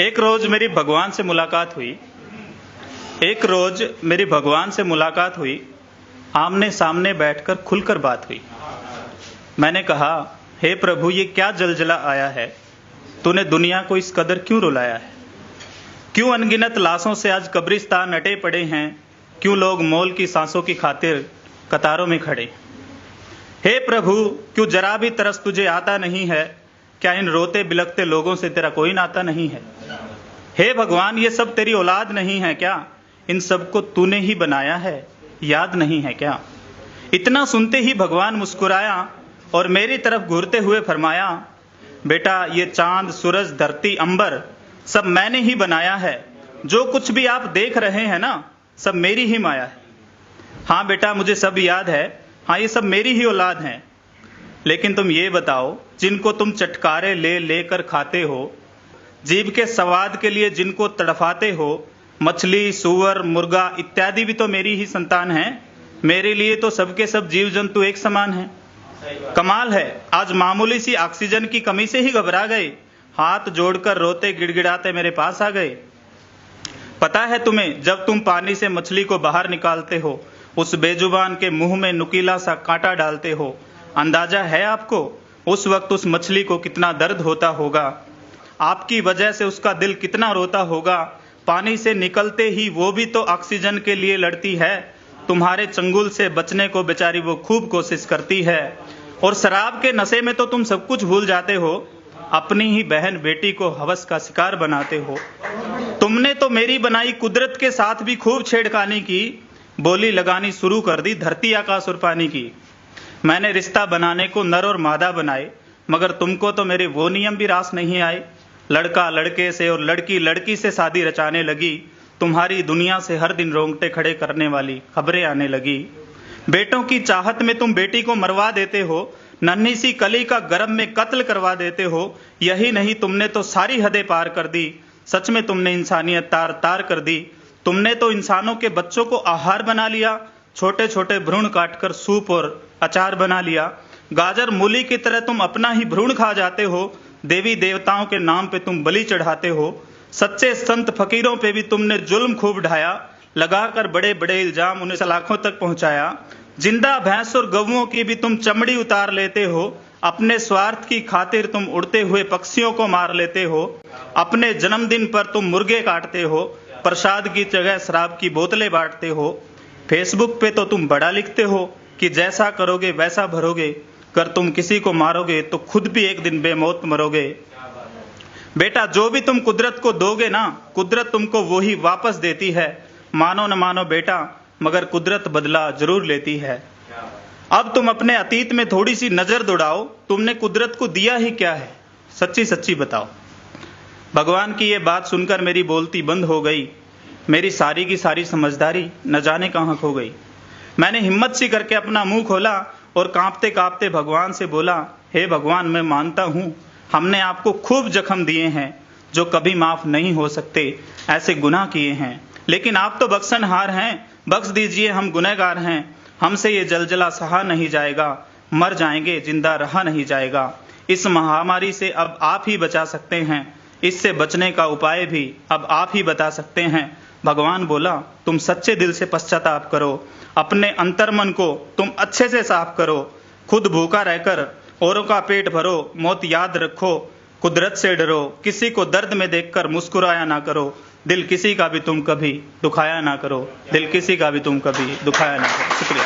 एक रोज मेरी भगवान से मुलाकात हुई। आमने सामने बैठकर खुलकर बात हुई। मैंने कहा, हे प्रभु, ये क्या जलजला आया है? तूने दुनिया को इस कदर क्यों रुलाया है? क्यों अनगिनत लाशों से आज कब्रिस्तान अटे पड़े हैं? क्यों लोग मौल की सांसों की खातिर कतारों में खड़े? हे प्रभु, क्यों जरा भी तरस तुझे आता नहीं है? क्या इन रोते बिलखते लोगों से तेरा कोई नाता नहीं है? हे भगवान, ये सब तेरी औलाद नहीं है क्या? इन सबको तूने ही बनाया है, याद नहीं है क्या? इतना सुनते ही भगवान मुस्कुराया और मेरी तरफ घूरते हुए फरमाया, बेटा, ये चांद, सूरज, धरती, अंबर सब मैंने ही बनाया है। जो कुछ भी आप देख रहे हैं ना, सब मेरी ही माया है। हाँ बेटा, मुझे सब याद है। हाँ, ये सब मेरी ही औलाद हैं। लेकिन तुम ये बताओ, जिनको तुम चटकारे ले लेकर खाते हो, जीभ के स्वाद के लिए जिनको तड़फाते हो, मछली, सूअर, मुर्गा इत्यादि भी तो मेरी ही संतान हैं। मेरे लिए तो सबके सब जीव जंतु एक समान हैं। कमाल है, आज मामूली सी ऑक्सीजन की कमी से ही घबरा गए, हाथ जोड़कर रोते गिड़गिड़ाते मेरे पास आ गए। पता है तुम्हें, जब तुम पानी से मछली को बाहर निकालते हो, उस बेजुबान के मुंह में नुकीला सा कांटा डालते हो, अंदाजा है आपको उस वक्त उस मछली को कितना दर्द होता होगा? आपकी वजह से उसका दिल कितना रोता होगा? पानी से निकलते ही वो भी तो ऑक्सीजन के लिए लड़ती है। तुम्हारे चंगुल से बचने को बेचारी वो खूब कोशिश करती है। और शराब के नशे में तो तुम सब कुछ भूल जाते हो, अपनी ही बहन बेटी को हवस का शिकार बनाते हो। तुमने तो मेरी बनाई कुदरत के साथ भी खूब छेड़खानी की, बोली लगानी शुरू कर दी धरती आकाश और पानी की। मैंने रिश्ता बनाने को नर और मादा बनाए, मगर तुमको तो मेरे वो नियम भी रास नहीं आए। लड़का लड़के से और लड़की लड़की से शादी रचाने लगी। तुम्हारी दुनिया से हर दिन रोंगटे खड़े करने वाली खबरें आने लगी। बेटों की चाहत में तुम बेटी को मरवा देते हो, नन्ही सी कली का गर्भ में कत्ल करवा देते हो। यही नहीं, तुमने तो सारी हदें पार कर दी। सच में तुमने इंसानियत तार तार कर दी। तुमने तो इंसानों के बच्चों को आहार बना लिया, छोटे छोटे भ्रूण काटकर सूप और अचार बना लिया। गाजर मूली की तरह तुम अपना ही भ्रूण खा जाते हो। देवी देवताओं के नाम पे तुम बलि चढ़ाते हो। सच्चे संत फकीरों पे भी तुमने जुल्म खूब ढाया, लगाकर बड़े बड़े इल्जाम उन्हें सलाखों तक पहुंचाया। जिंदा भैंस और गौओं की भी तुम चमड़ी उतार लेते हो। अपने स्वार्थ की खातिर तुम उड़ते हुए पक्षियों को मार लेते हो। अपने जन्मदिन पर तुम मुर्गे काटते हो, प्रसाद की जगह शराब की बोतलें बांटते हो। फेसबुक पे तो तुम बड़ा लिखते हो कि जैसा करोगे वैसा भरोगे, अगर तुम किसी को मारोगे तो खुद भी एक दिन बेमौत मरोगे। बेटा, जो भी तुम कुदरत को दोगे ना, कुदरत तुमको वो ही वापस देती है। मानो न मानो बेटा, मगर कुदरत बदला जरूर लेती है। अब तुम अपने अतीत में थोड़ी सी नजर दौड़ाओ, तुमने कुदरत को दिया ही क्या है? सच्ची सच्ची बताओ। भगवान की ये बात सुनकर मेरी बोलती बंद हो गई। मेरी सारी की सारी समझदारी न जाने कहाँ खो गई। मैंने हिम्मत सी करके अपना मुंह खोला और कांपते कांपते भगवान से बोला, हे भगवान, मैं मानता हूँ हमने आपको खूब जख्म दिए हैं जो कभी माफ नहीं हो सकते, ऐसे गुनाह किए हैं। लेकिन आप तो बख्शनहार हैं, बख्श दीजिए, हम गुनहगार हैं। हमसे ये जलजला सहा नहीं जाएगा, मर जाएंगे, जिंदा रहा नहीं जाएगा। इस महामारी से अब आप ही बचा सकते हैं, इससे बचने का उपाय भी अब आप ही बता सकते हैं। भगवान बोला, तुम सच्चे दिल से पश्चाताप करो, अपने अंतर्मन को तुम अच्छे से साफ करो, खुद भूखा रहकर औरों का पेट भरो, मौत याद रखो, कुदरत से डरो, किसी को दर्द में देखकर मुस्कुराया ना करो, दिल किसी का भी तुम कभी दुखाया ना करो, दिल किसी का भी तुम कभी दुखाया ना करो। शुक्रिया।